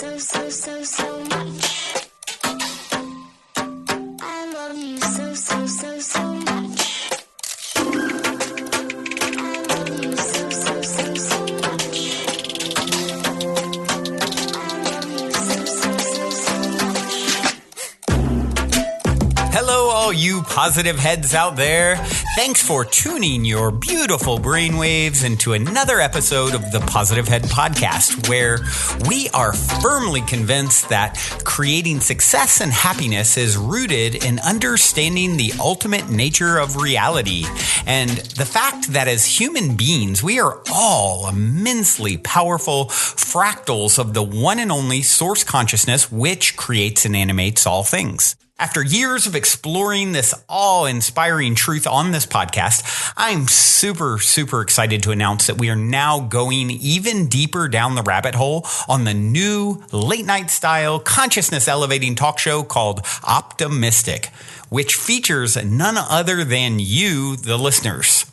so much. I love you so much. I love you so much. I love you so much. Hello, all you positive heads out there. Thanks for tuning your beautiful brainwaves into another episode of the Positive Head Podcast, where we are firmly convinced that creating success and happiness is rooted in understanding the ultimate nature of reality and the fact that as human beings, we are all immensely powerful fractals of the one and only source consciousness which creates and animates all things. After years of exploring this awe-inspiring truth on this podcast, I'm super excited to announce that we are now going even deeper down the rabbit hole on the new late-night style consciousness-elevating talk show called Optimistic, which features none other than you, the listeners.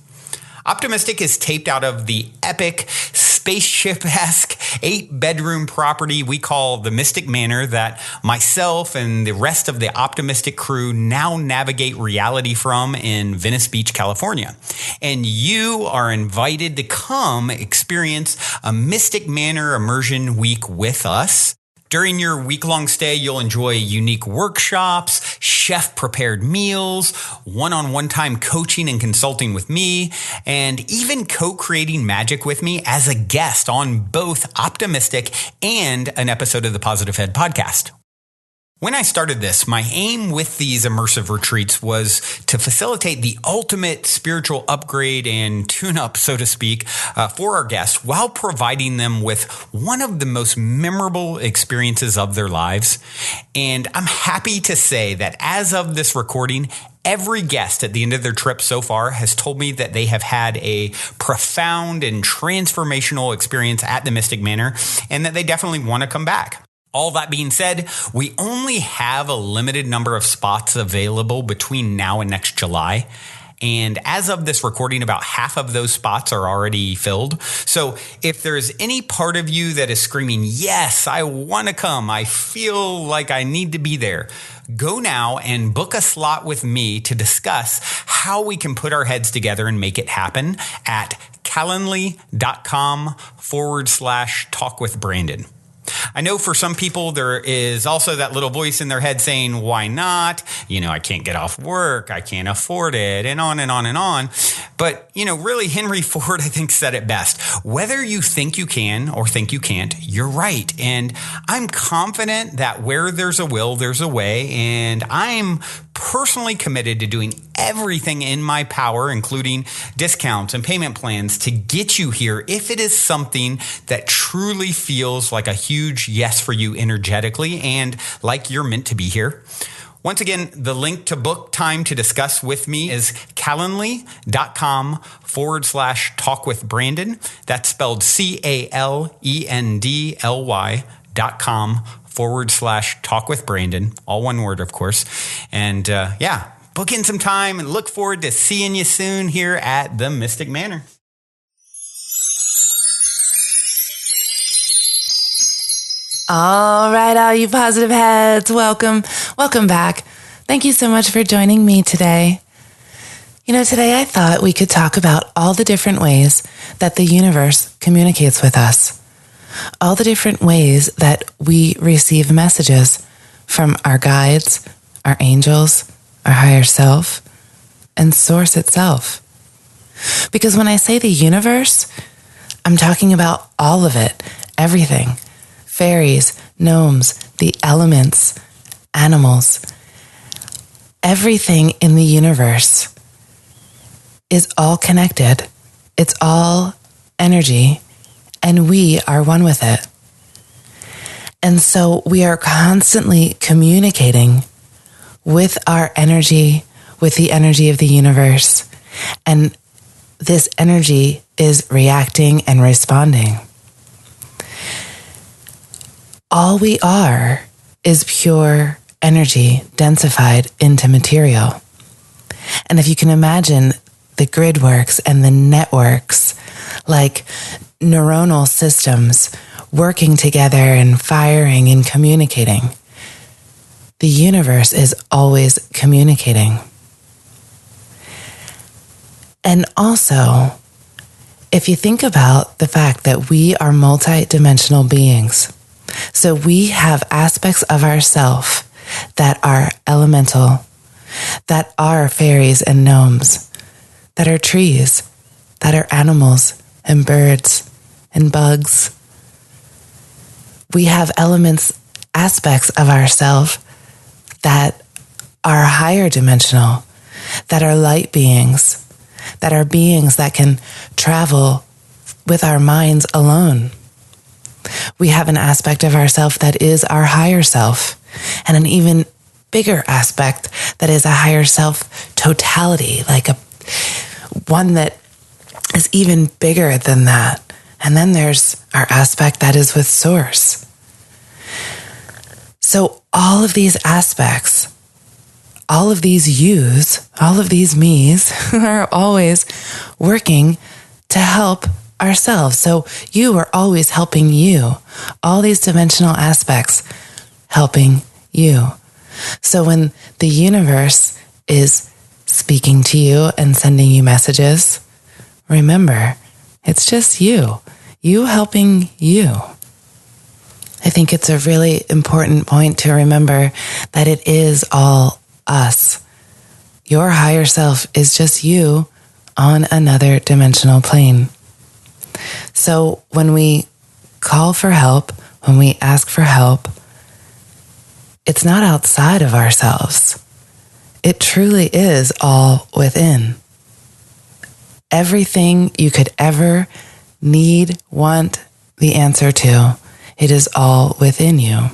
Optimistic is taped out of the epic spaceship-esque 8-bedroom property we call the Mystic Manor that myself and the rest of the Optimistic crew now navigate reality from in Venice Beach, California. And you are invited to come experience a Mystic Manor immersion week with us. During your week-long stay, you'll enjoy unique workshops, chef-prepared meals, one-on-one time coaching and consulting with me, and even co-creating magic with me as a guest on both Optimistic and an episode of the Positive Head podcast. When I started this, my aim with these immersive retreats was to facilitate the ultimate spiritual upgrade and tune-up, so to speak, for our guests while providing them with one of the most memorable experiences of their lives. And I'm happy to say that as of this recording, every guest at the end of their trip so far has told me that they have had a profound and transformational experience at the Mystic Manor and that they definitely want to come back. All that being said, we only have a limited number of spots available between now and next July. And as of this recording, about half of those spots are already filled. So if there's any part of you that is screaming, yes, I want to come, I feel like I need to be there, go now and book a slot with me to discuss how we can put our heads together and make it happen at calendly.com/talkwithbrandon. I know for some people, there is also that little voice in their head saying, why not? I can't get off work. I can't afford it, and on and on and on. But, really, Henry Ford, I think, said it best. Whether you think you can or think you can't, you're right. And I'm confident that where there's a will, there's a way. And I'm personally committed to doing everything in my power, including discounts and payment plans, to get you here if it is something that truly feels like a huge yes for you energetically and like you're meant to be here. Once again, the link to book time to discuss with me is calendly.com/talkwithbrandon. That's spelled calendly.com/talkwithbrandon. All one word, of course. And book in some time and look forward to seeing you soon here at the Mystic Manor. All right, all you positive heads, welcome back. Thank you so much for joining me today. Today I thought we could talk about all the different ways that the universe communicates with us, all the different ways that we receive messages from our guides, our angels, our higher self, and source itself. Because when I say the universe, I'm talking about all of it, everything. Fairies, gnomes, the elements, animals. Everything in the universe is all connected. It's all energy, and we are one with it. And so we are constantly communicating with our energy, with the energy of the universe. And this energy is reacting and responding. All we are is pure energy densified into material. And if you can imagine the grid works and the networks like neuronal systems working together and firing and communicating. The universe is always communicating. And also, if you think about the fact that we are multi-dimensional beings, so we have aspects of ourself that are elemental, that are fairies and gnomes, that are trees, that are animals and birds and bugs. We have aspects of ourself that are higher dimensional, that are light beings, that are beings that can travel with our minds alone. We have an aspect of ourself that is our higher self, and an even bigger aspect that is a higher self totality, like one that is even bigger than that. And then there's our aspect that is with Source. So all of these aspects, all of these yous, all of these me's are always working to help ourselves. So you are always helping you. All these dimensional aspects helping you. So when the universe is speaking to you and sending you messages, remember, it's just you helping you. I think it's a really important point to remember that it is all us. Your higher self is just you on another dimensional plane. So when we call for help, when we ask for help, it's not outside of ourselves. It truly is all within. Everything you could ever need, want the answer to, it is all within you.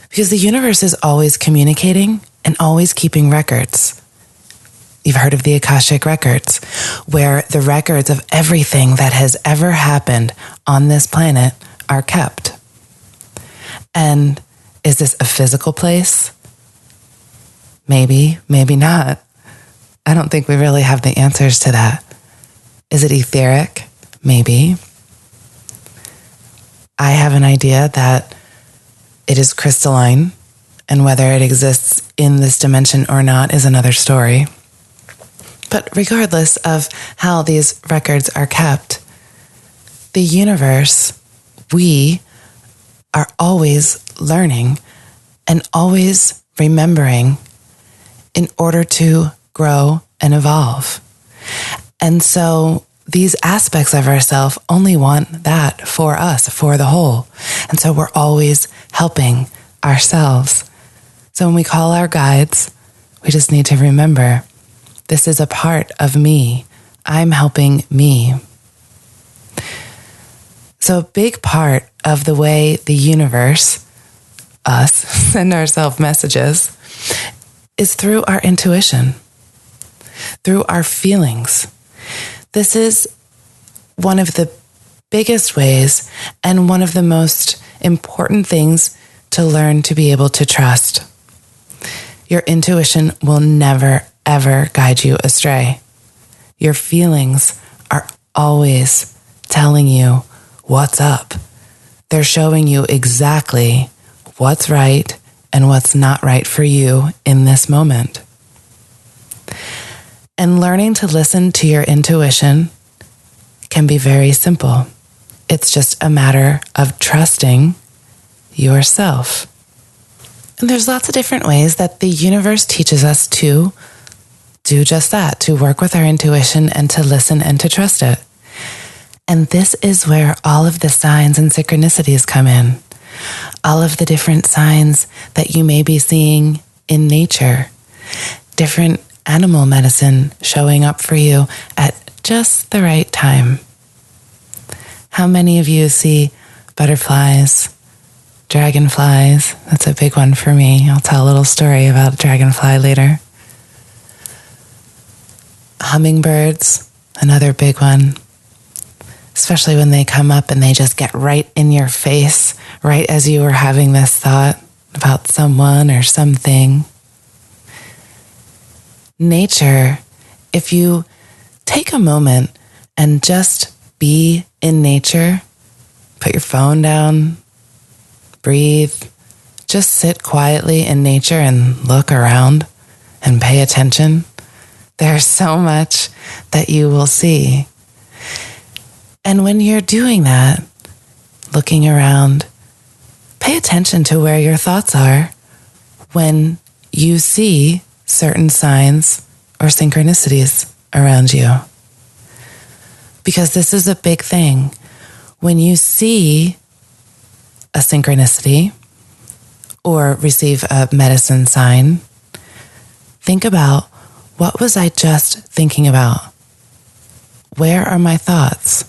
Because the universe is always communicating and always keeping records. You've heard of the Akashic records, where the records of everything that has ever happened on this planet are kept. And is this a physical place? Maybe, maybe not. I don't think we really have the answers to that. Is it etheric? Maybe. I have an idea that it is crystalline, and whether it exists in this dimension or not is another story. But regardless of how these records are kept, the universe, we are always learning and always remembering in order to grow and evolve. And so these aspects of ourselves only want that for us, for the whole. And so we're always helping ourselves. So when we call our guides, we just need to remember, this is a part of me. I'm helping me. So a big part of the way the universe, us, send ourselves messages is through our intuition, through our feelings. This is one of the biggest ways and one of the most important things to learn to be able to trust. Your intuition will never, ever guide you astray. Your feelings are always telling you what's up. They're showing you exactly what's right and what's not right for you in this moment. And learning to listen to your intuition can be very simple. It's just a matter of trusting yourself. And there's lots of different ways that the universe teaches us to do just that, to work with our intuition and to listen and to trust it. And this is where all of the signs and synchronicities come in. All of the different signs that you may be seeing in nature. Different animal medicine showing up for you at just the right time. How many of you see butterflies, dragonflies? That's a big one for me. I'll tell a little story about a dragonfly later. Hummingbirds, another big one. Especially when they come up and they just get right in your face, right as you were having this thought about someone or something. Nature, if you take a moment and just be in nature, Put your phone down, breathe, just sit quietly in nature and look around and pay attention. There's so much that you will see. And when you're doing that, looking around, pay attention to where your thoughts are when you see certain signs or synchronicities around you. Because this is a big thing. When you see a synchronicity or receive a medicine sign, think about, what was I just thinking about? Where are my thoughts?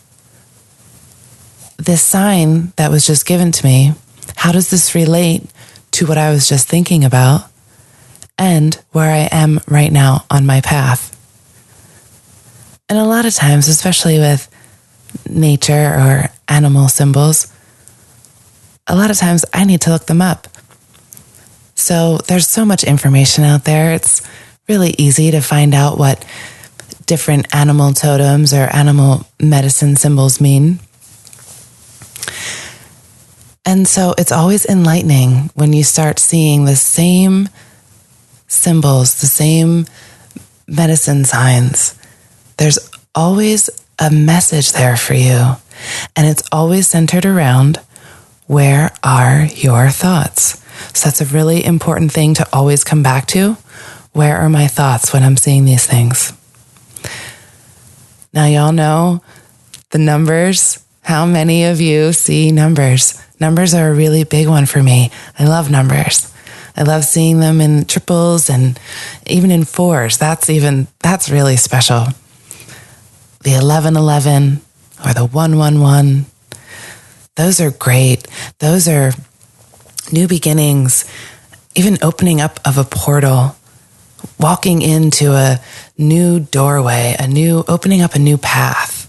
This sign that was just given to me, how does this relate to what I was just thinking about and where I am right now on my path? And a lot of times, especially with nature or animal symbols, a lot of times I need to look them up. So there's so much information out there. It's really easy to find out what different animal totems or animal medicine symbols mean. And so it's always enlightening when you start seeing the same symbols, the same medicine signs. There's always a message there for you. And it's always centered around, where are your thoughts? So that's a really important thing to always come back to. Where are my thoughts when I'm seeing these things? Now, y'all know the numbers. How many of you see numbers? Numbers are a really big one for me. I love numbers. I love seeing them in triples and even in fours. That's really special. The 1111 or the 111. Those are great. Those are new beginnings, even opening up of a portal, walking into a new doorway, opening up a new path.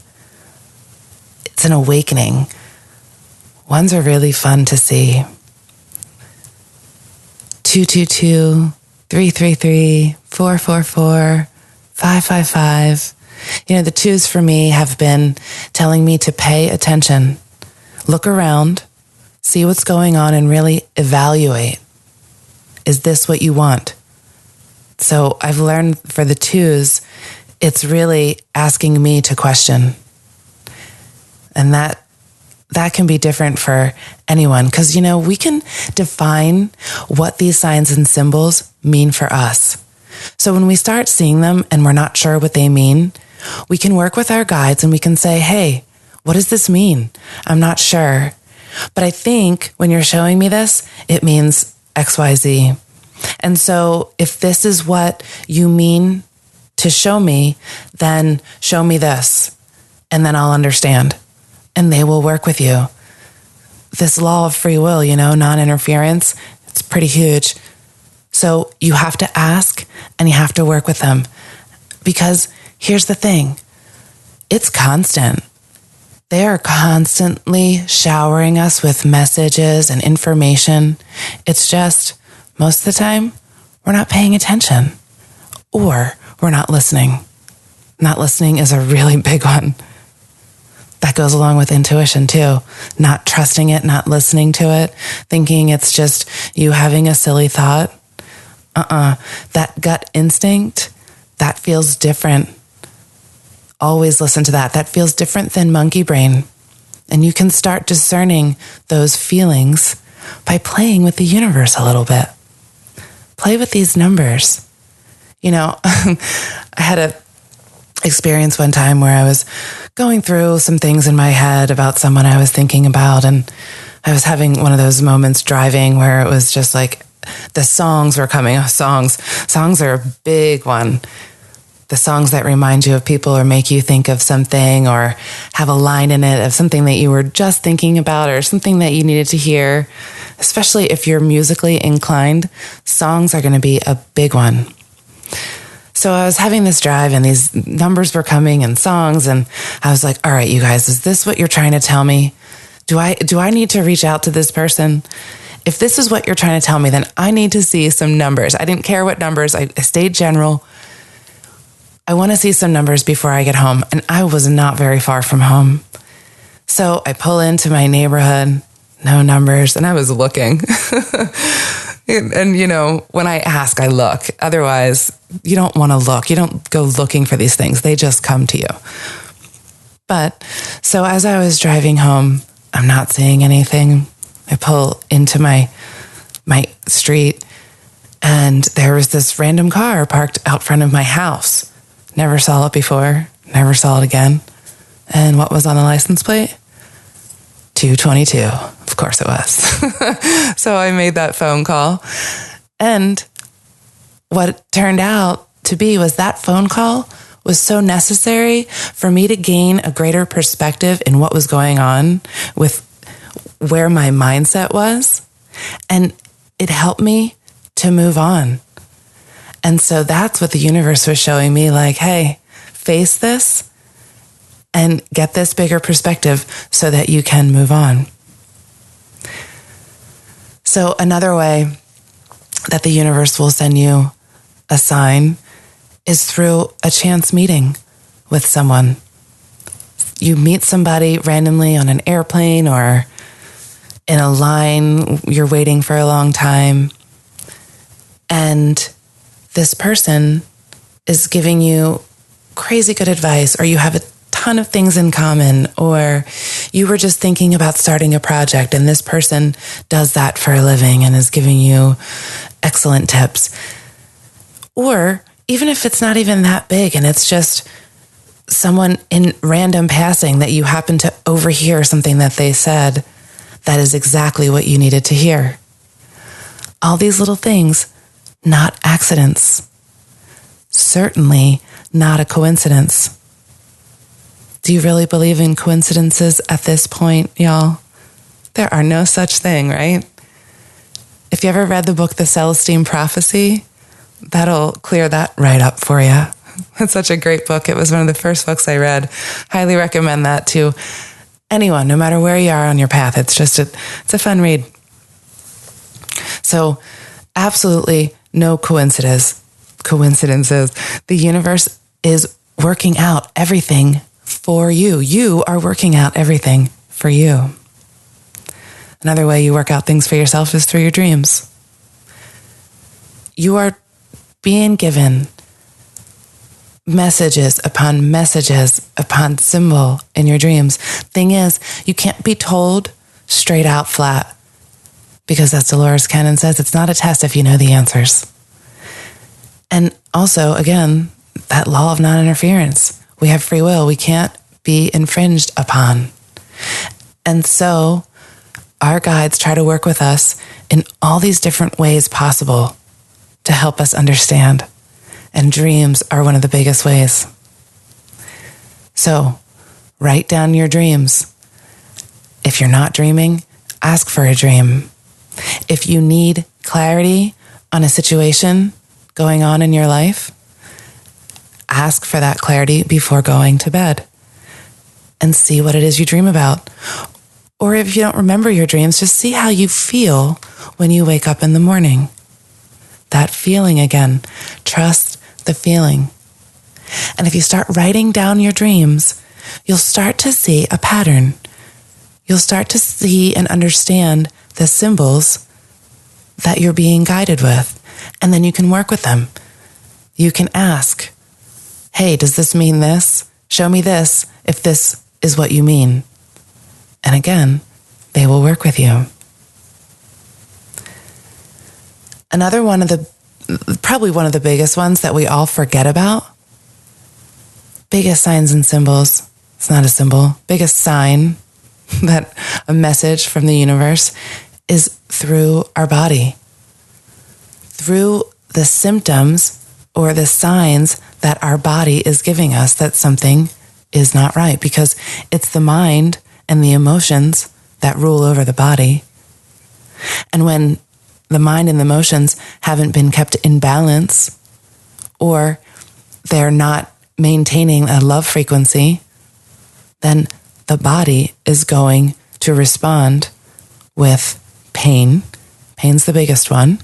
It's an awakening. Ones are really fun to see. 222, 333, 444, 555. The twos for me have been telling me to pay attention, look around, see what's going on, and really evaluate. Is this what you want? So I've learned for the twos, it's really asking me to question. And that can be different for anyone, because, we can define what these signs and symbols mean for us. So when we start seeing them and we're not sure what they mean, we can work with our guides and we can say, hey, what does this mean? I'm not sure. But I think when you're showing me this, it means XYZ. And so if this is what you mean to show me, then show me this, and then I'll understand. And they will work with you. This law of free will, non-interference, it's pretty huge. So you have to ask and you have to work with them. Because here's the thing, it's constant. They are constantly showering us with messages and information. It's just, most of the time, we're not paying attention or we're not listening. Not listening is a really big one. That goes along with intuition too. Not trusting it, not listening to it, thinking it's just you having a silly thought. That gut instinct, that feels different. Always listen to that. That feels different than monkey brain. And you can start discerning those feelings by playing with the universe a little bit. Play with these numbers. I had a experience one time where I was going through some things in my head about someone I was thinking about, and I was having one of those moments driving where it was just like the songs were coming. Songs are a big one. The songs that remind you of people or make you think of something or have a line in it of something that you were just thinking about or something that you needed to hear. Especially if you're musically inclined, songs are going to be a big one. So I was having this drive and these numbers were coming and songs, and I was like, all right, you guys, is this what you're trying to tell me? Do I need to reach out to this person? If this is what you're trying to tell me, then I need to see some numbers. I didn't care what numbers. I stayed general. I want to see some numbers before I get home. And I was not very far from home. So I pull into my neighborhood, no numbers, and I was looking. And, you know, when I ask, I look. Otherwise, you don't want to look. You don't go looking for these things. They just come to you. But so as I was driving home, I'm not seeing anything. I pull into my street, and there was this random car parked out front of my house. Never saw it before. Never saw it again. And what was on the license plate? 222. Of course it was. So I made that phone call. And what it turned out to be was that phone call was so necessary for me to gain a greater perspective in what was going on with where my mindset was. And it helped me to move on. And so that's what the universe was showing me, like, hey, face this and get this bigger perspective so that you can move on. So another way that the universe will send you a sign is through a chance meeting with someone. You meet somebody randomly on an airplane or in a line, you're waiting for a long time, and this person is giving you crazy good advice, or you have a ton of things in common, or you were just thinking about starting a project and this person does that for a living and is giving you excellent tips. Or even if it's not even that big and it's just someone in random passing that you happen to overhear something that they said that is exactly what you needed to hear. All these little things, not accidents. Certainly not a coincidence. Do you really believe in coincidences at this point, y'all? There are no such thing, right? If you ever read the book, The Celestine Prophecy, that'll clear that right up for you. It's such a great book. It was one of the first books I read. Highly recommend that to anyone, no matter where you are on your path. It's a fun read. So absolutely no coincidences. The universe is working out everything for you. You are working out everything for you. Another way you work out things for yourself is through your dreams. You are being given messages upon symbol in your dreams. Thing is, you can't be told straight out flat, because as Dolores Cannon says, it's not a test if you know the answers. And also, again, that law of non-interference. We have free will. We can't be infringed upon. And so our guides try to work with us in all these different ways possible to help us understand. And dreams are one of the biggest ways. So write down your dreams. If you're not dreaming, ask for a dream. If you need clarity on a situation going on in your life, ask for that clarity before going to bed and see what it is you dream about. Or if you don't remember your dreams, just see how you feel when you wake up in the morning. That feeling again. Trust the feeling. And if you start writing down your dreams, you'll start to see a pattern. You'll start to see and understand the symbols that you're being guided with. And then you can work with them. You can ask, hey, does this mean this? Show me this if this is what you mean. And again, they will work with you. Another one of the, probably one of the biggest ones that we all forget about, biggest signs and symbols, it's not a symbol, biggest sign that a message from the universe is through our body, through the symptoms or the signs that our body is giving us that something is not right, because it's the mind and the emotions that rule over the body. And when the mind and the emotions haven't been kept in balance, or they're not maintaining a love frequency, then the body is going to respond with pain. Pain's the biggest one.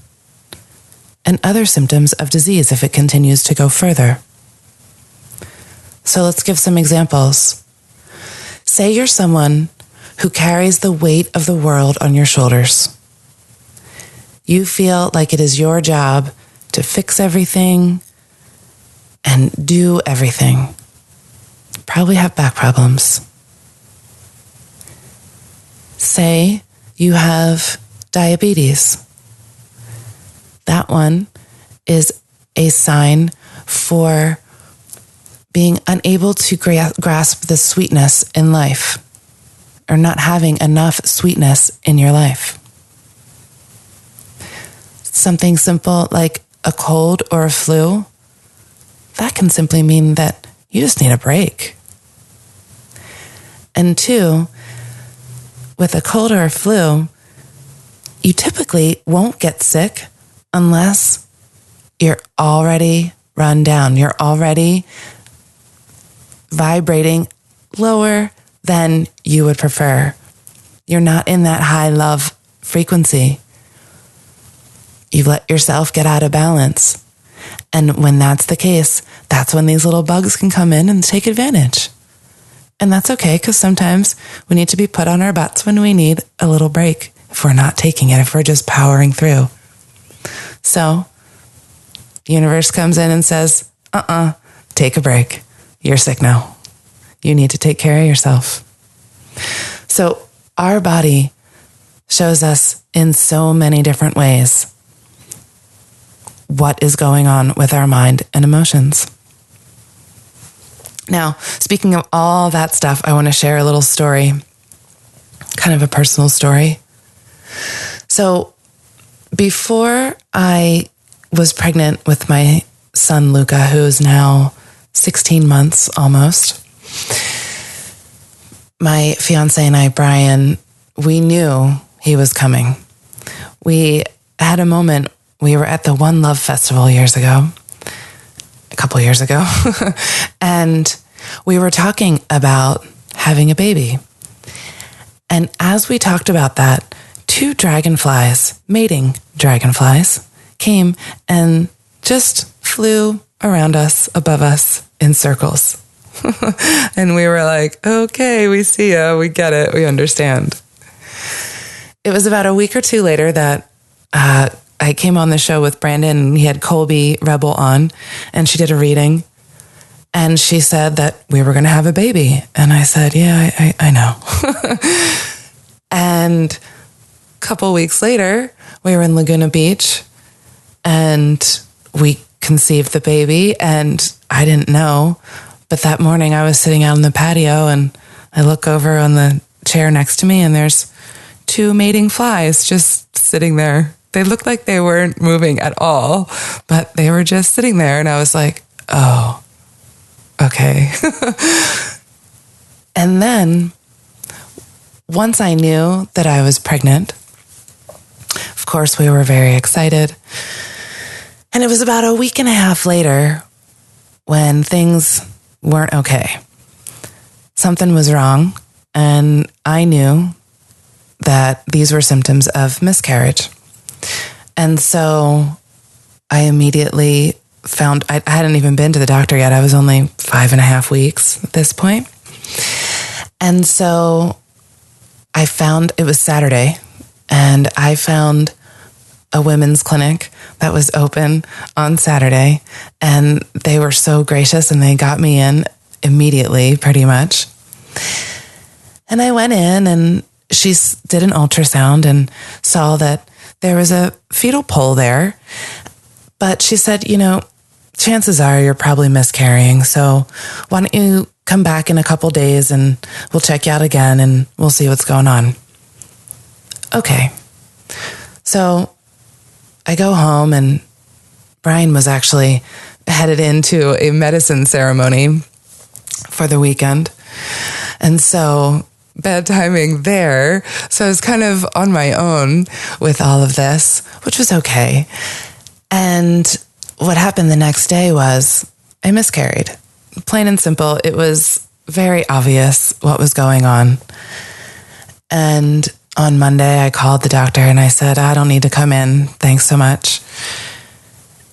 And other symptoms of disease if it continues to go further. So let's give some examples. Say you're someone who carries the weight of the world on your shoulders. You feel like it is your job to fix everything and do everything. Probably have back problems. Say you have diabetes. That one is a sign for being unable to grasp the sweetness in life, or not having enough sweetness in your life. Something simple like a cold or a flu, that can simply mean that you just need a break. And two, with a cold or a flu, you typically won't get sick unless you're already run down. You're already vibrating lower than you would prefer. You're not in that high love frequency. You've let yourself get out of balance. And when that's the case, that's when these little bugs can come in and take advantage. And that's okay, because sometimes we need to be put on our butts when we need a little break, if we're not taking it, if we're just powering through. So, the universe comes in and says, take a break. You're sick now. You need to take care of yourself. So, our body shows us in so many different ways what is going on with our mind and emotions. Now, speaking of all that stuff, I want to share a little story, kind of a personal story. So, before I was pregnant with my son, Luca, who is now 16 months almost, my fiance and I, Brian, we knew he was coming. We had a moment. We were at the One Love Festival a couple years ago, and we were talking about having a baby. And as we talked about that, 2 dragonflies, mating dragonflies, came and just flew around us, above us, in circles. And we were like, okay, we see ya, we get it, we understand. It was about a week or 2 later that I came on the show with Brandon, and he had Colby Rebel on, and she did a reading, and she said that we were going to have a baby. And I said, yeah, I know. And a couple weeks later, we were in Laguna Beach, and we conceived the baby, and I didn't know. But that morning I was sitting out on the patio, and I look over on the chair next to me, and there's 2 mating flies just sitting there. They looked like they weren't moving at all, but they were just sitting there. And I was like, oh, okay. And then once I knew that I was pregnant, of course, we were very excited. And it was about a week and a half later when things weren't okay. Something was wrong, and I knew that these were symptoms of miscarriage. And so I immediately found, I hadn't even been to the doctor yet. I was only 5.5 weeks at this point. And so I found, it was Saturday, and I found a women's clinic that was open on Saturday, and they were so gracious, and they got me in immediately, pretty much. And I went in, and she did an ultrasound and saw that there was a fetal pole there, but she said, chances are you're probably miscarrying, so why don't you come back in a couple days and we'll check you out again and we'll see what's going on. Okay. So I go home, and Brian was actually headed into a medicine ceremony for the weekend. And so bad timing there. So I was kind of on my own with all of this, which was okay. And what happened the next day was I miscarried. Plain and simple. It was very obvious what was going on. And on Monday, I called the doctor and I said, I don't need to come in. Thanks so much.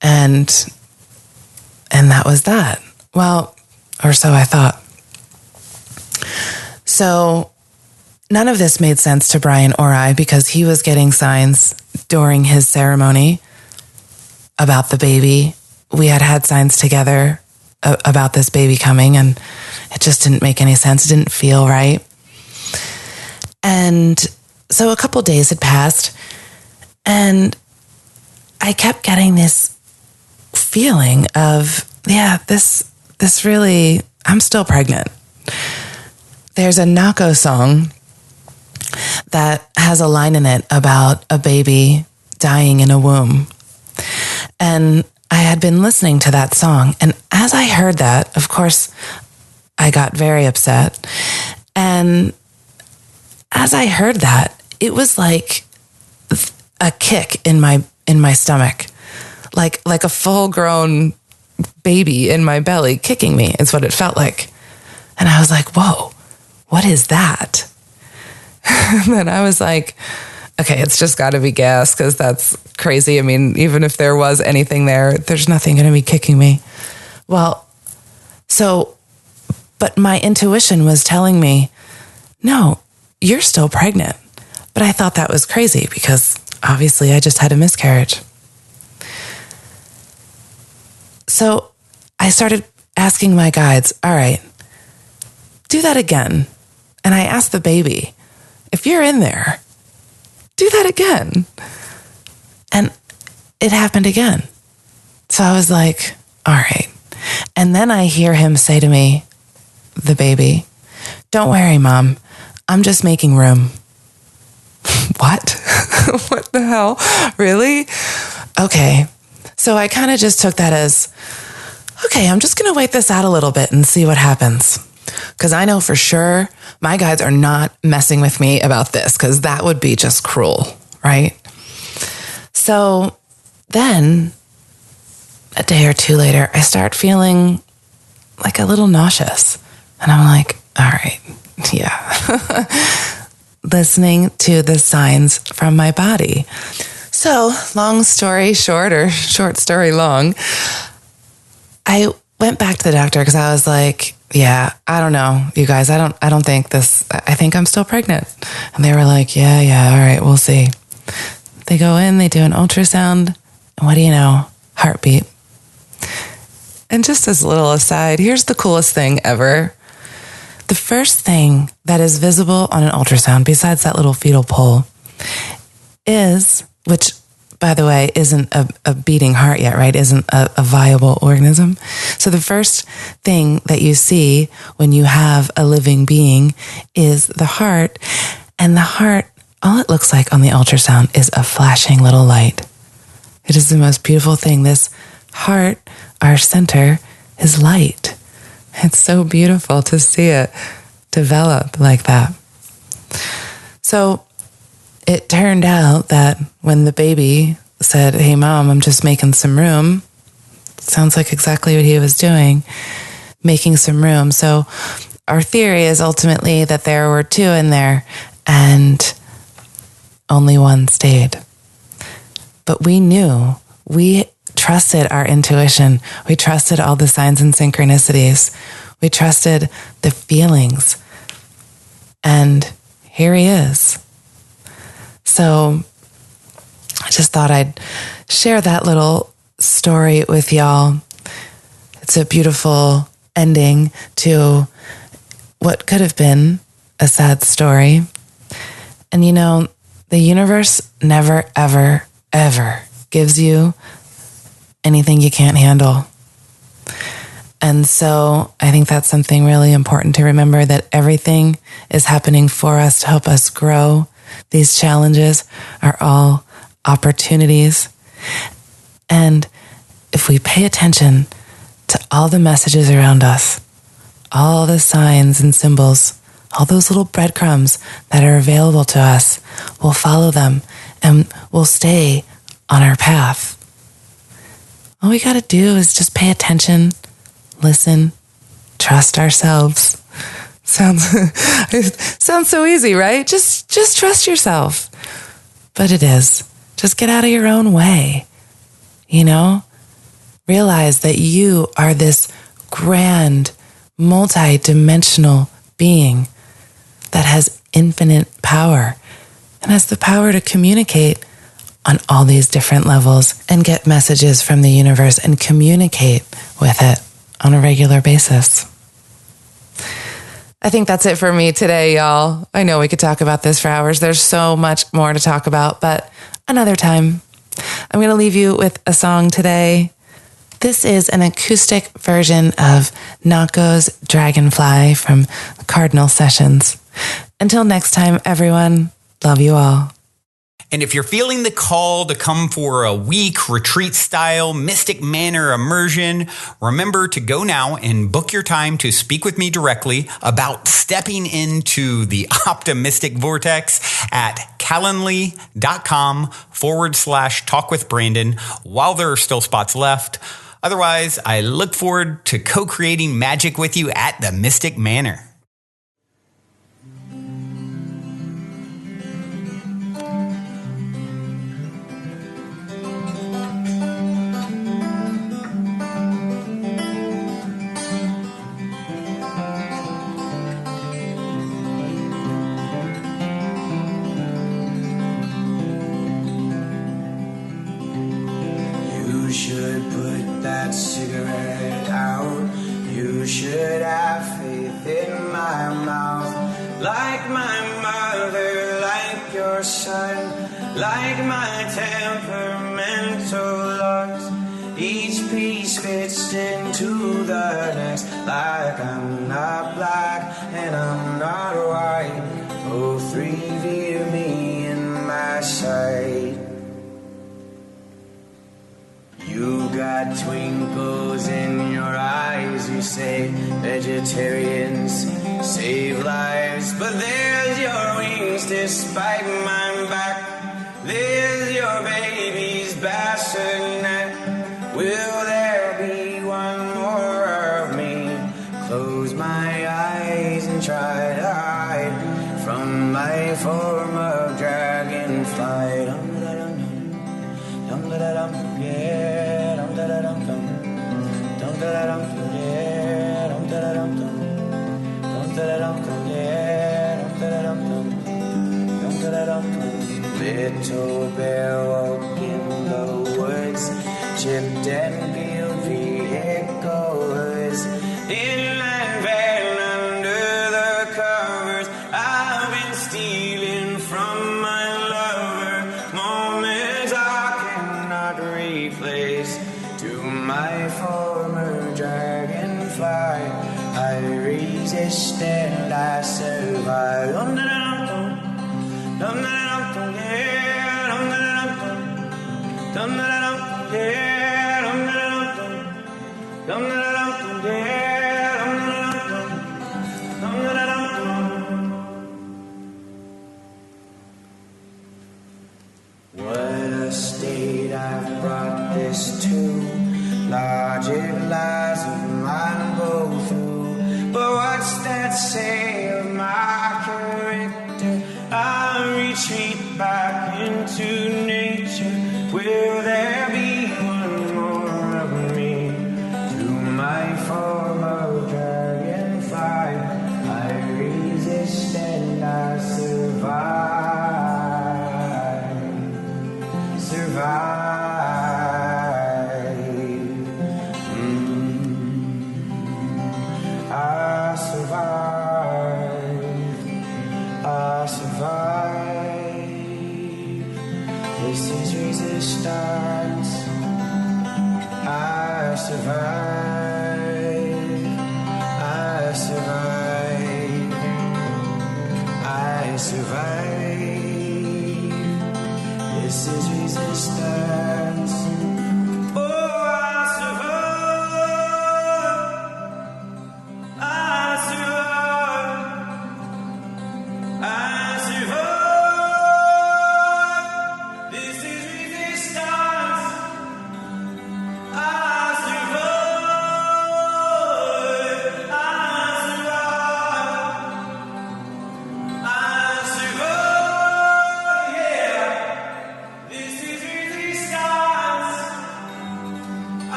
And that was that. Well, or so I thought. So none of this made sense to Brian or I because he was getting signs during his ceremony about the baby. We had signs together about this baby coming, and it just didn't make any sense. It didn't feel right. And so a couple days had passed, and I kept getting this feeling of, this really, I'm still pregnant. There's a Nako song that has a line in it about a baby dying in a womb. And I had been listening to that song. And as I heard that, of course, I got very upset. And as I heard that, it was like a kick in my stomach, like a full-grown baby in my belly kicking me is what it felt like. And I was like, whoa, what is that? And then I was like, okay, it's just got to be gas because that's crazy. I mean, even if there was anything there, there's nothing going to be kicking me. Well, but my intuition was telling me, no, you're still pregnant. But I thought that was crazy because obviously I just had a miscarriage. So I started asking my guides, all right, do that again. And I asked the baby, if you're in there, do that again. And it happened again. So I was like, all right. And then I hear him say to me, the baby, don't worry, Mom. I'm just making room. What? What the hell? Really? Okay. So I kind of just took that as, okay, I'm just going to wait this out a little bit and see what happens. Because I know for sure my guides are not messing with me about this because that would be just cruel, right? So then a day or two later, I start feeling like a little nauseous. And I'm like, all right, yeah. Listening to the signs from my body. So long story short, or short story long, I went back to the doctor because I was like, yeah, I don't know, you guys, I don't think this, I think I'm still pregnant. And they were like, yeah, all right, we'll see. They go in, they do an ultrasound, and what do you know? Heartbeat. And just as a little aside, here's the coolest thing ever. The first thing that is visible on an ultrasound, besides that little fetal pole, is, which, by the way, isn't a beating heart yet, right? Isn't a viable organism. So the first thing that you see when you have a living being is the heart. And the heart, all it looks like on the ultrasound is a flashing little light. It is the most beautiful thing. This heart, our center, is light. It's so beautiful to see it develop like that. So it turned out that when the baby said, hey, Mom, I'm just making some room, sounds like exactly what he was doing, making some room. So our theory is ultimately that there were two in there and only one stayed. But we knew, we trusted our intuition. We trusted all the signs and synchronicities. We trusted the feelings. And here he is. So I just thought I'd share that little story with y'all. It's a beautiful ending to what could have been a sad story. And you know, the universe never, ever, ever gives you anything you can't handle. And so I think that's something really important to remember, that everything is happening for us to help us grow. These challenges are all opportunities. And if we pay attention to all the messages around us, all the signs and symbols, all those little breadcrumbs that are available to us, we'll follow them and we'll stay on our path. All we got to do is just pay attention, listen, trust ourselves. Sounds so easy, right? Just trust yourself. But it is. Just get out of your own way. You know? Realize that you are this grand, multi-dimensional being that has infinite power and has the power to communicate on all these different levels and get messages from the universe and communicate with it on a regular basis. I think that's it for me today, y'all. I know we could talk about this for hours. There's so much more to talk about, but another time. I'm going to leave you with a song today. This is an acoustic version of Nako's Dragonfly from Cardinal Sessions. Until next time, everyone, love you all. And if you're feeling the call to come for a week retreat style Mystic Manor immersion, remember to go now and book your time to speak with me directly about stepping into the optimistic vortex at calendly.com/talk with Brandon while there are still spots left. Otherwise, I look forward to co-creating magic with you at the Mystic Manor. You should put that cigarette out. You should have faith in my mouth. Like my mother, like your son, like my temperamental lungs. Each piece fits into the next. Like I'm not black and I'm not white. Both revere me in my sight. You got twinkles in your eyes. You say vegetarians save lives, but there's your wings despite my back. There's your baby's bassinet. Will there be one more of me? Close my eyes and try to hide from my form of dragonfly. Dum-da-da-dum, yeah, dum-da-da-dum-dum. Dum-da-da-dum-dum, yeah, dum-da-da-dum-dum. Dum-da-da-dum-dum, yeah, dum-da-da-dum-dum. Dum-da-da-dum-dum. Little bear walk in the woods, chipped and peeled vehicles. Inland van under the covers. I've been stealing from my lover. Moments I cannot replace. To my former dragonfly, I resist and I survive. Dum-da-dum-dum, dum-da-dum-dum, yeah, dum-da-dum-dum. Dum-da-dum-dum, yeah, dum-da-dum-dum. Dum-da-dum-dum, yeah, dum-da-dum-dum. Dum-da-dum-dum. What a state I've brought this to. Logic lies of mine go through. But what's that say of my character? I retreat back into nature. Will there be one more of me? To my form of dragonfly, I resist and I survive. Survive. I survive. I survive. This is resistance. I survive. I survive. I survive. This is resistance.